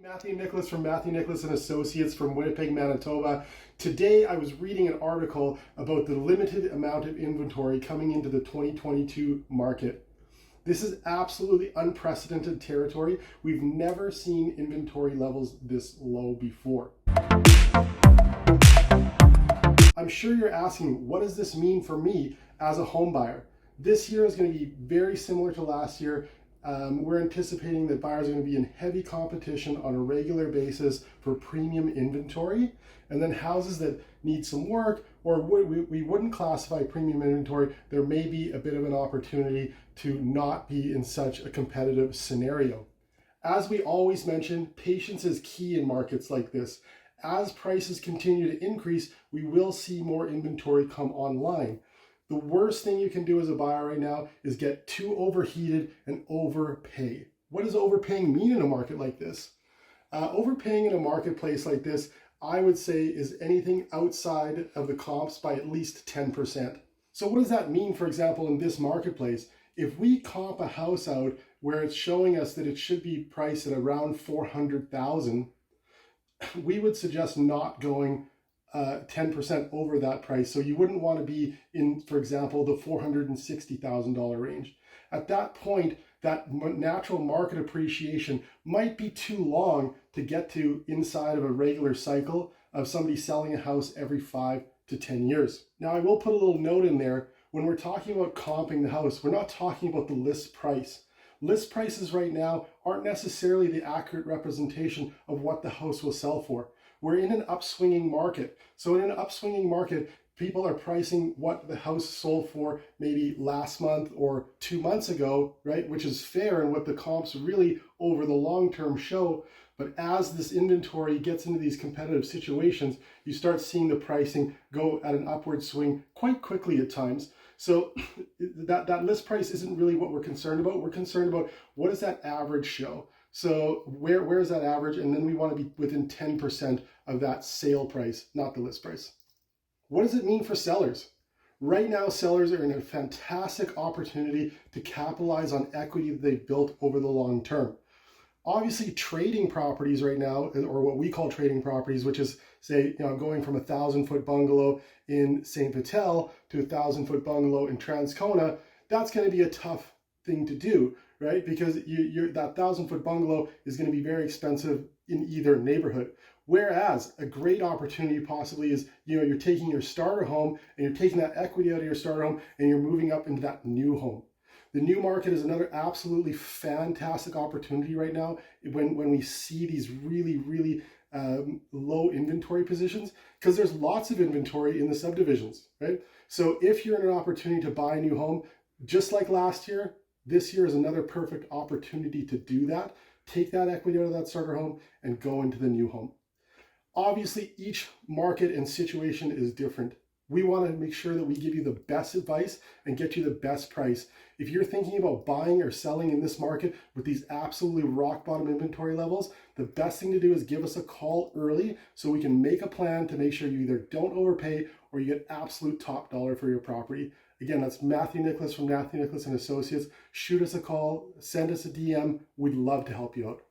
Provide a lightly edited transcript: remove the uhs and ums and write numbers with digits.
Matthew Nicolas from Matthew Nicolas and Associates from Winnipeg, Manitoba. Today I was reading an article about the limited amount of inventory coming into the 2022 market. This is absolutely unprecedented territory. We've never seen inventory levels this low before. I'm sure you're asking, what does this mean for me as a home buyer? This year is going to be very similar to last year. We're anticipating that buyers are going to be in heavy competition on a regular basis for premium inventory, and then houses that need some work or we wouldn't classify premium inventory, there may be a bit of an opportunity to not be in such a competitive scenario. As we always mention, patience is key in markets like this. As prices continue to increase, we will see more inventory come online. The worst thing you can do as a buyer right now is get too overheated and overpay. What does overpaying mean in a market like this? Overpaying in a marketplace like this, I would say, is anything outside of the comps by at least 10%. So what does that mean, for example, in this marketplace? If we comp a house out where it's showing us that it should be priced at around $400,000, we would suggest not going 10% over that price. So you wouldn't want to be in, for example, the $460,000 range. At that point, that natural market appreciation might be too long to get to inside of a regular cycle of somebody selling a house every 5 to 10 years. Now, I will put a little note in there. When we're talking about comping the house, we're not talking about the list price. List prices right now aren't necessarily the accurate representation of what the house will sell for. We're in an upswinging market. So in an upswinging market, people are pricing what the house sold for maybe last month or 2 months ago, right? Which is fair and what the comps really over the long term show. But as this inventory gets into these competitive situations, you start seeing the pricing go at an upward swing quite quickly at times. So that list price isn't really what we're concerned about. We're concerned about what does that average show? So where is that average? And then we want to be within 10% of that sale price, not the list price. What does it mean for sellers? Right now, sellers are in a fantastic opportunity to capitalize on equity that they've built over the long term. Obviously, trading properties right now, or what we call trading properties, which is, say, going from a 1,000-foot bungalow in St. Vital to a 1,000-foot bungalow in Transcona, that's going to be a tough thing to do, right? Because that 1,000-foot bungalow is going to be very expensive in either neighborhood. Whereas a great opportunity possibly is, you're taking your starter home and you're taking that equity out of your starter home and you're moving up into that new home. The new market is another absolutely fantastic opportunity right now when we see these really low inventory positions, because there's lots of inventory in the subdivisions, right? So if you're in an opportunity to buy a new home, just like last year, this year is another perfect opportunity to do that. Take that equity out of that starter home and go into the new home. Obviously, each market and situation is different. We want to make sure that we give you the best advice and get you the best price. If you're thinking about buying or selling in this market with these absolutely rock bottom inventory levels, the best thing to do is give us a call early so we can make a plan to make sure you either don't overpay or you get absolute top dollar for your property. Again, that's Matthew Nicolas from Matthew Nicolas and Associates. Shoot us a call, send us a DM. We'd love to help you out.